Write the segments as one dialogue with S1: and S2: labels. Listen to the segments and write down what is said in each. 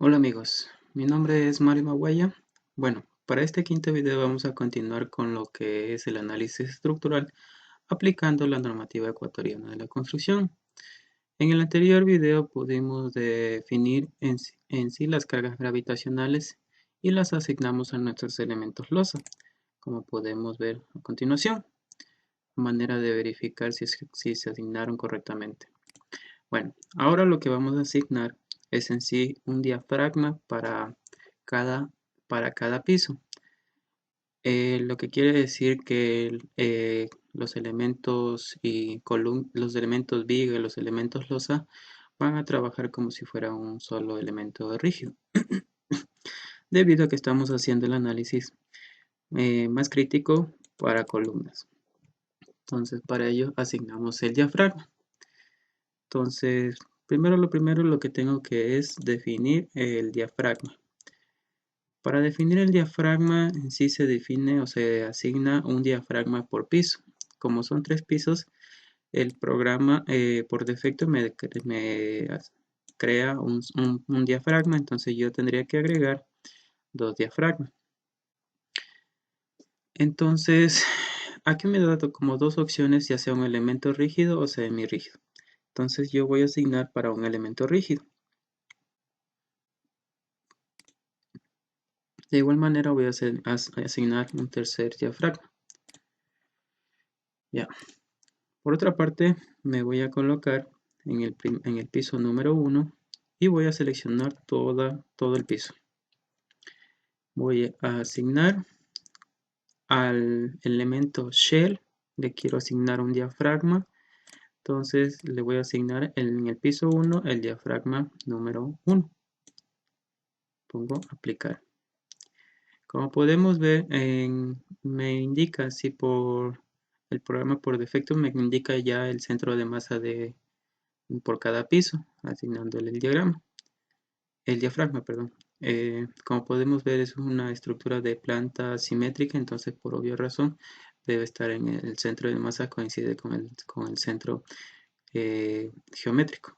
S1: Hola amigos, mi nombre es Mario Maguaya. Bueno, para este quinto video vamos a continuar con lo que es el análisis estructural aplicando la normativa ecuatoriana de la construcción. En el anterior video pudimos definir en sí las cargas gravitacionales y las asignamos a nuestros elementos losa, como podemos ver a continuación, manera de verificar si se asignaron correctamente. Bueno, ahora lo que vamos a asignar es en sí un diafragma cada, para cada piso. Lo que quiere decir que los elementos los elementos viga y los elementos losa van a trabajar como si fuera un solo elemento rígido, debido a que estamos haciendo el análisis más crítico para columnas. Entonces, para ello asignamos el diafragma. Entonces, primero lo que tengo que es definir el diafragma. Para definir el diafragma en sí se define o se asigna un diafragma por piso. Como son 3 pisos, el programa por defecto me crea un diafragma, entonces yo tendría que agregar 2 diafragmas. Entonces, aquí me da como dos opciones, ya sea un elemento rígido o semirrígido. Entonces yo voy a asignar para un elemento rígido. De igual manera voy a asignar un tercer diafragma. Ya. Por otra parte, me voy a colocar en el piso número 1 y voy a seleccionar todo el piso. Voy a asignar al elemento shell, le quiero asignar un diafragma. Entonces le voy a asignar en el piso 1 el diafragma número 1. Pongo aplicar. Como podemos ver, me indica si el programa por defecto me indica ya el centro de masa por cada piso, asignándole el diafragma, perdón. Como podemos ver, es una estructura de planta simétrica, entonces por obvia razón debe estar en el centro de masa, coincide con el centro geométrico.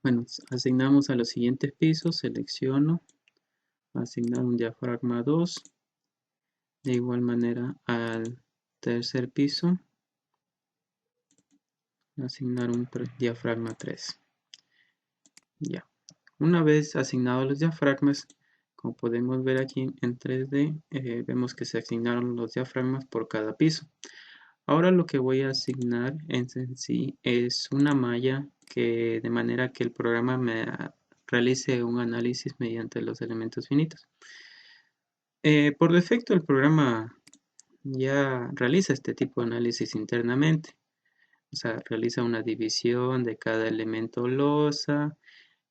S1: Bueno, asignamos a los siguientes pisos, selecciono, asignar un diafragma 2, de igual manera al tercer piso, asignar un diafragma 3. Ya. Una vez asignados los diafragmas, como podemos ver aquí en 3D, vemos que se asignaron los diafragmas por cada piso. Ahora lo que voy a asignar en sí es una malla de manera que el programa me realice un análisis mediante los elementos finitos. Por defecto el programa ya realiza este tipo de análisis internamente. O sea, realiza una división de cada elemento losa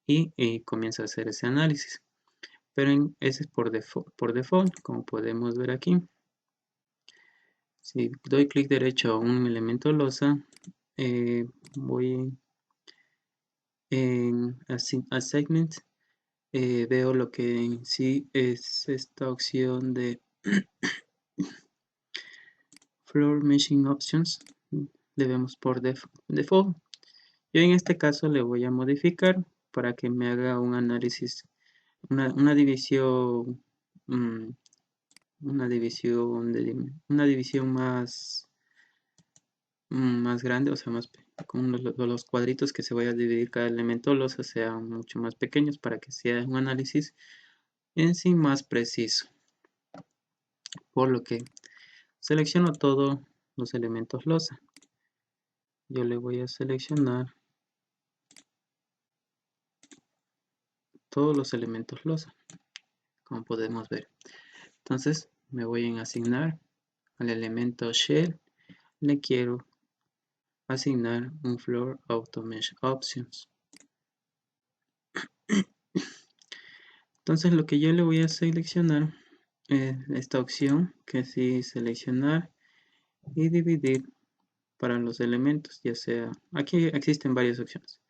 S1: y comienza a hacer ese análisis. Pero ese es por default, como podemos ver aquí. Si doy clic derecho a un elemento losa, voy en Assignment, veo lo que en sí es esta opción de Floor Meshing Options. Le vemos por default. Yo en este caso le voy a modificar para que me haga un análisis, una división, una división más grande, o sea, con los cuadritos que se vaya a dividir cada elemento losa sean mucho más pequeños para que sea un análisis en sí más preciso. Por lo que selecciono todos los elementos losa. Yo le voy a seleccionar todos los elementos losa, como podemos ver. Entonces me voy a asignar al elemento shell, le quiero asignar un floor auto mesh options. Entonces lo que yo le voy a seleccionar es esta opción, que sí seleccionar y dividir para los elementos, ya sea, aquí existen varias opciones,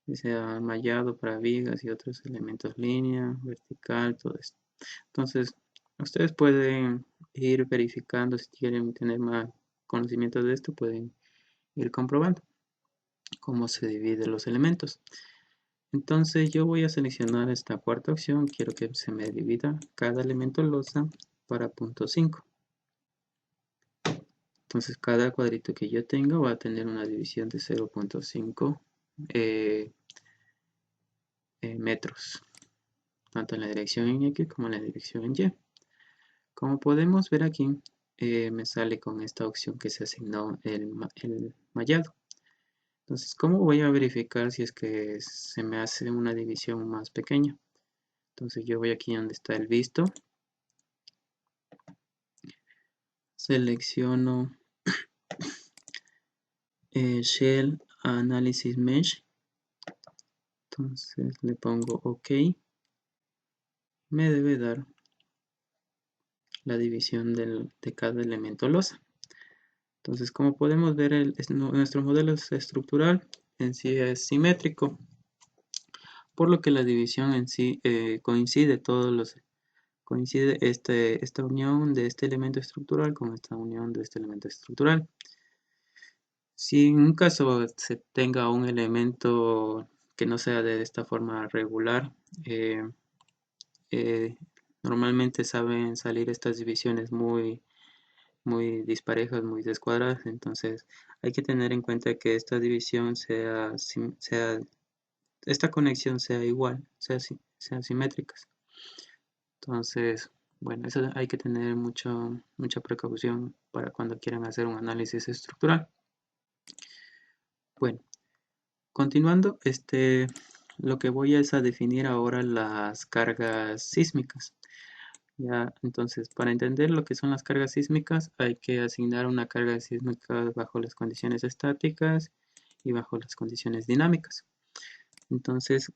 S1: ya sea mallado para vigas y otros elementos, línea, vertical, todo esto. Entonces ustedes pueden ir verificando, si quieren tener más conocimiento de esto, pueden ir comprobando cómo se dividen los elementos. Entonces yo voy a seleccionar esta cuarta opción. Quiero que se me divida cada elemento losa para punto 5. Entonces cada cuadrito que yo tenga va a tener una división de 0.5 metros, tanto en la dirección en X como en la dirección en Y. Como podemos ver aquí, me sale con esta opción que se asignó el mallado. Entonces, ¿cómo voy a verificar si es que se me hace una división más pequeña? Entonces yo voy aquí donde está el visto, selecciono Shell Analysis Mesh, entonces le pongo OK, me debe dar la división de cada elemento losa. Entonces, como podemos ver, nuestro modelo estructural en sí es simétrico, por lo que la división en sí coincide esta unión de este elemento estructural con esta unión de este elemento estructural. Si en un caso se tenga un elemento que no sea de esta forma regular, eh, eh, normalmente saben salir estas divisiones muy disparejas, muy descuadradas. Entonces hay que tener en cuenta que esta división esta conexión sea igual, sean simétricas. Entonces, bueno, eso hay que tener mucha precaución para cuando quieran hacer un análisis estructural. Bueno, continuando, lo que voy es a definir ahora las cargas sísmicas. Ya, entonces, para entender lo que son las cargas sísmicas, hay que asignar una carga sísmica bajo las condiciones estáticas y bajo las condiciones dinámicas. Entonces,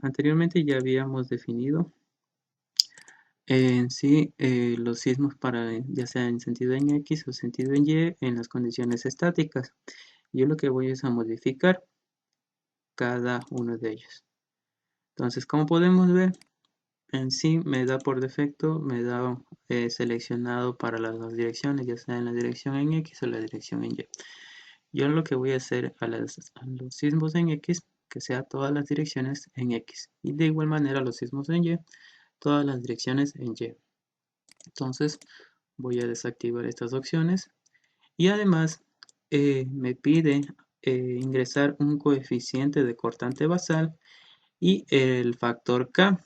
S1: anteriormente ya habíamos definido en sí los sismos para ya sea en sentido en X o sentido en Y en las condiciones estáticas. Yo lo que voy es a modificar cada uno de ellos. Entonces, como podemos ver, en sí me da por defecto, me da seleccionado para las dos direcciones, ya sea en la dirección en X o la dirección en Y. Yo lo que voy a hacer a los sismos en X, que sea todas las direcciones en X. Y de igual manera los sismos en Y, todas las direcciones en Y. Entonces voy a desactivar estas opciones. Y además me pide ingresar un coeficiente de cortante basal y el factor K.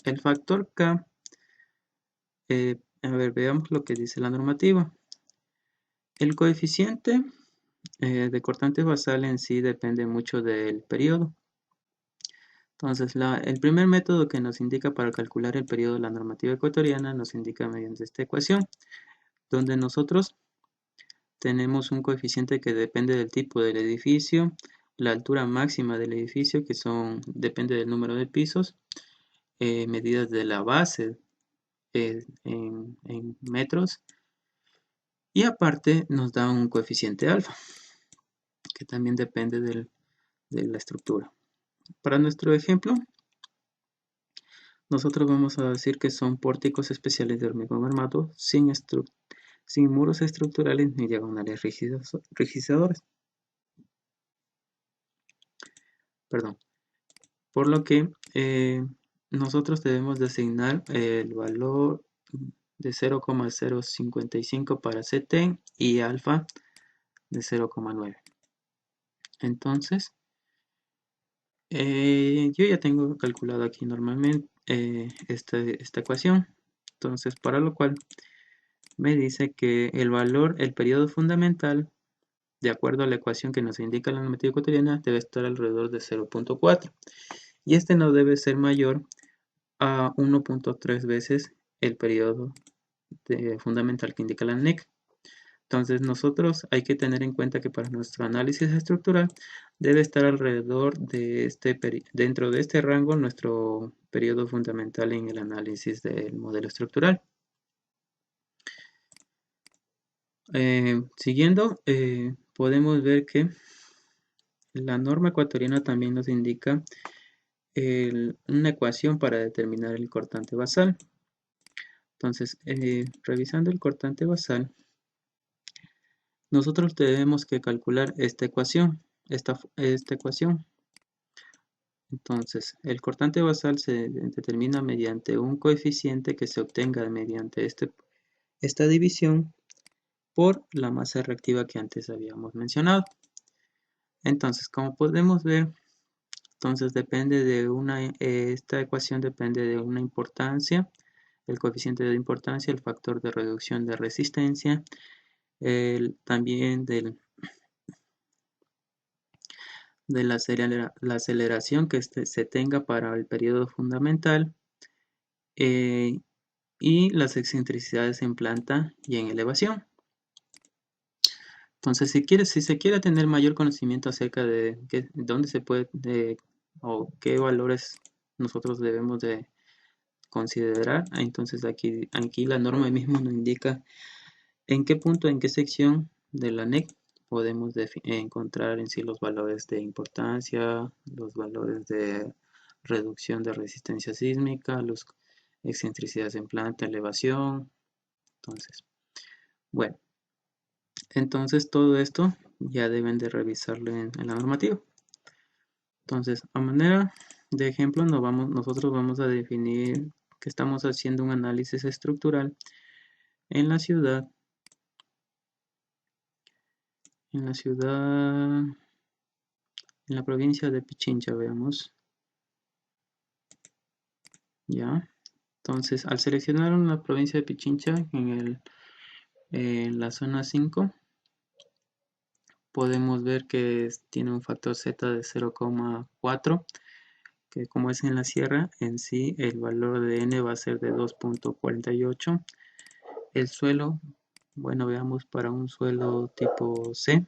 S1: El factor K, a ver, veamos lo que dice la normativa. El coeficiente de cortante basal en sí depende mucho del periodo. Entonces, el primer método que nos indica para calcular el periodo de la normativa ecuatoriana nos indica mediante esta ecuación, donde nosotros tenemos un coeficiente que depende del tipo del edificio, la altura máxima del edificio, que depende del número de pisos, medidas de la base en metros, y aparte nos da un coeficiente alfa, que también depende de la estructura. Para nuestro ejemplo, nosotros vamos a decir que son pórticos especiales de hormigón armado sin muros estructurales ni diagonales rigidizadoras. Perdón. Por lo que nosotros debemos de asignar el valor de 0,055 para CT y alfa de 0,9. Entonces, yo ya tengo calculado aquí normalmente esta ecuación. Entonces, para lo cual me dice que el periodo fundamental, de acuerdo a la ecuación que nos indica la normativa ecuatoriana, debe estar alrededor de 0.4. Y este no debe ser mayor a 1.3 veces el periodo fundamental que indica la NEC. Entonces nosotros hay que tener en cuenta que para nuestro análisis estructural debe estar alrededor de dentro de este rango nuestro periodo fundamental en el análisis del modelo estructural. Siguiendo, podemos ver que la norma ecuatoriana también nos indica una ecuación para determinar el cortante basal. Entonces, revisando el cortante basal, nosotros tenemos que calcular esta ecuación. Entonces, el cortante basal se determina mediante un coeficiente que se obtenga mediante esta división por la masa reactiva que antes habíamos mencionado. Entonces, como podemos ver, entonces depende de esta ecuación depende de una importancia, el coeficiente de importancia, el factor de reducción de resistencia, también de la aceleración que se tenga para el periodo fundamental, eh, y las excentricidades en planta y en elevación. Entonces, si se quiere tener mayor conocimiento acerca de dónde se puede o qué valores nosotros debemos de considerar, entonces aquí la norma mismo nos indica en qué punto, en qué sección de la NEC podemos encontrar en sí los valores de importancia, los valores de reducción de resistencia sísmica, las excentricidades en planta, elevación. Entonces, bueno, entonces todo esto ya deben de revisarlo en la normativa. Entonces, a manera de ejemplo, nosotros vamos a definir que estamos haciendo un análisis estructural en la ciudad, en la provincia de Pichincha, veamos, ya. Entonces, al seleccionar una provincia de Pichincha en la zona 5, podemos ver que tiene un factor Z de 0,4, que como es en la sierra, en sí el valor de N va a ser de 2,48. El suelo, bueno, veamos para un suelo tipo C,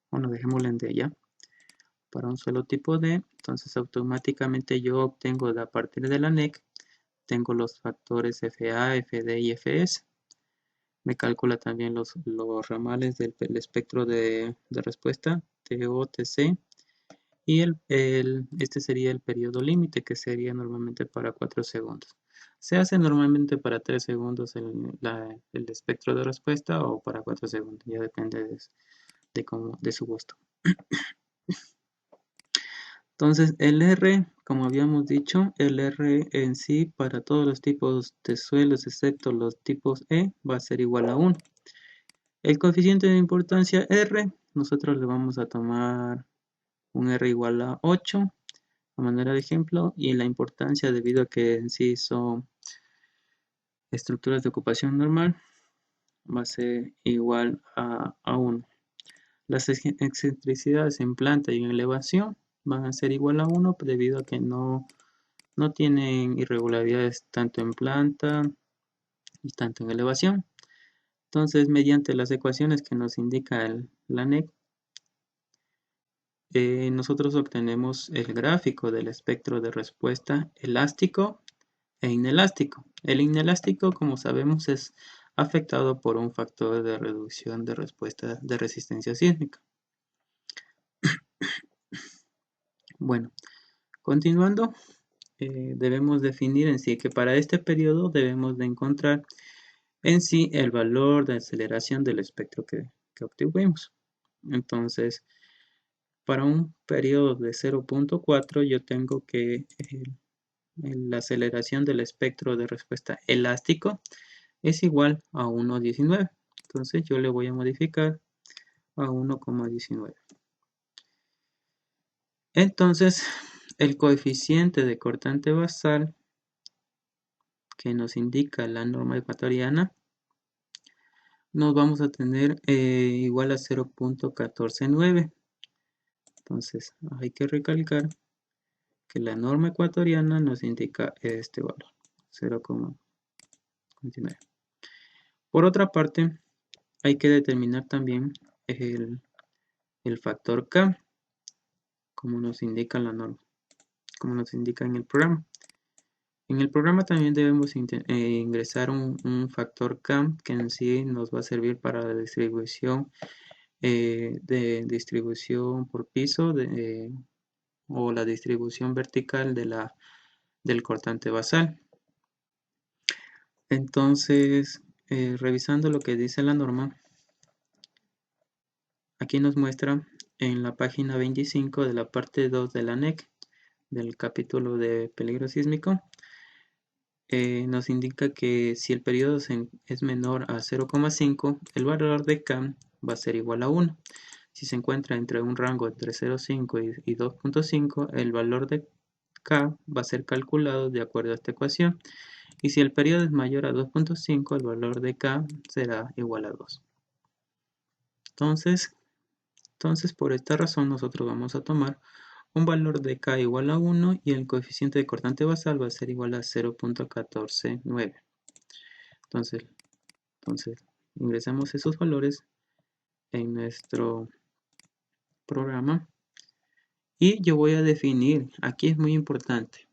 S1: bueno, dejémoslo en D ya. Para un suelo tipo D, entonces automáticamente yo obtengo a partir de la NEC, tengo los factores FA, FD y FS. Me calcula también los ramales del espectro de respuesta, TO, TC, y este sería el periodo límite, que sería normalmente para 4 segundos. Se hace normalmente para 3 segundos el espectro de respuesta, o para 4 segundos, ya depende de su gusto. Entonces el R, como habíamos dicho, el R en sí para todos los tipos de suelos excepto los tipos E va a ser igual a 1. El coeficiente de importancia R, nosotros le vamos a tomar un R igual a 8 a manera de ejemplo, y la importancia debido a que en sí son estructuras de ocupación normal va a ser igual a 1. Las excentricidades en planta y en elevación van a ser igual a 1 debido a que no tienen irregularidades tanto en planta y tanto en elevación. Entonces, mediante las ecuaciones que nos indica la NEC, nosotros obtenemos el gráfico del espectro de respuesta elástico e inelástico. El inelástico, como sabemos, es afectado por un factor de reducción de respuesta de resistencia sísmica. Bueno, continuando, debemos definir en sí que para este periodo debemos de encontrar en sí el valor de aceleración del espectro que obtuvimos. Entonces, para un periodo de 0,4 yo tengo que la aceleración del espectro de respuesta elástico es igual a 1,19. Entonces yo le voy a modificar a 1,19. Entonces, el coeficiente de cortante basal que nos indica la norma ecuatoriana nos vamos a tener igual a 0,149. Entonces hay que recalcar que la norma ecuatoriana nos indica este valor, 0,29. Por otra parte, hay que determinar también el factor K, como nos indica la norma, como nos indica en el programa. En el programa también debemos ingresar un factor K que en sí nos va a servir para la distribución por piso o la distribución vertical del cortante basal. Entonces, revisando lo que dice la norma, aquí nos muestra en la página 25 de la parte 2 de la NEC, del capítulo de peligro sísmico, nos indica que si el periodo es menor a 0,5, el valor de K va a ser igual a 1. Si se encuentra entre un rango entre 0,5 y 2,5, el valor de K va a ser calculado de acuerdo a esta ecuación. Y si el periodo es mayor a 2,5, el valor de K será igual a 2. Entonces, por esta razón, nosotros vamos a tomar un valor de K igual a 1 y el coeficiente de cortante basal va a ser igual a 0,149. Entonces, ingresamos esos valores en nuestro programa y yo voy a definir, aquí es muy importante,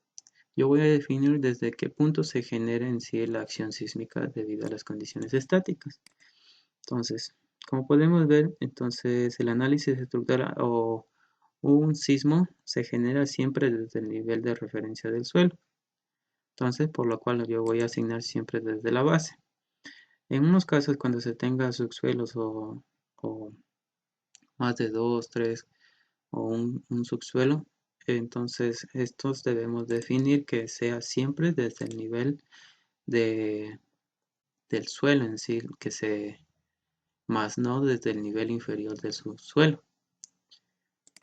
S1: yo voy a definir desde qué punto se genera en sí la acción sísmica debido a las condiciones estáticas. Entonces, como podemos ver, entonces el análisis estructural o un sismo se genera siempre desde el nivel de referencia del suelo. Entonces, por lo cual yo voy a asignar siempre desde la base. En unos casos, cuando se tenga subsuelos o más de 2, 3 o un subsuelo, entonces estos debemos definir que sea siempre desde el nivel de, del suelo en sí, más no desde el nivel inferior del subsuelo,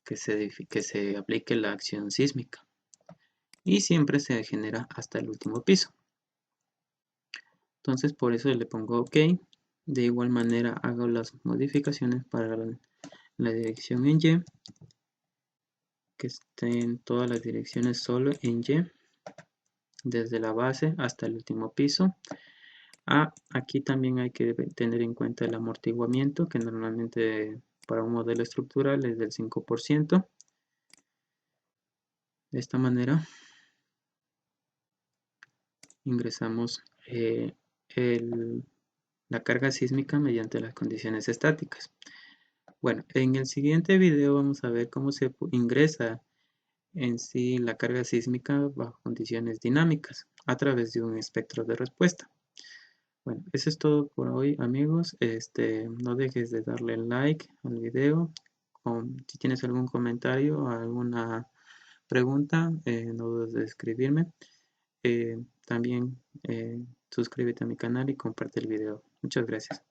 S1: que se aplique la acción sísmica. Y siempre se genera hasta el último piso. Entonces por eso le pongo OK. De igual manera hago las modificaciones para la dirección en Y, que estén todas las direcciones solo en Y, desde la base hasta el último piso. Aquí también hay que tener en cuenta el amortiguamiento, que normalmente para un modelo estructural es del 5%. De esta manera ingresamos la carga sísmica mediante las condiciones estáticas. Bueno, en el siguiente video vamos a ver cómo se ingresa en sí la carga sísmica bajo condiciones dinámicas a través de un espectro de respuesta. Bueno, eso es todo por hoy, amigos. No dejes de darle like al video. Si tienes algún comentario o alguna pregunta, no dudes de escribirme. También suscríbete a mi canal y comparte el video. Muchas gracias.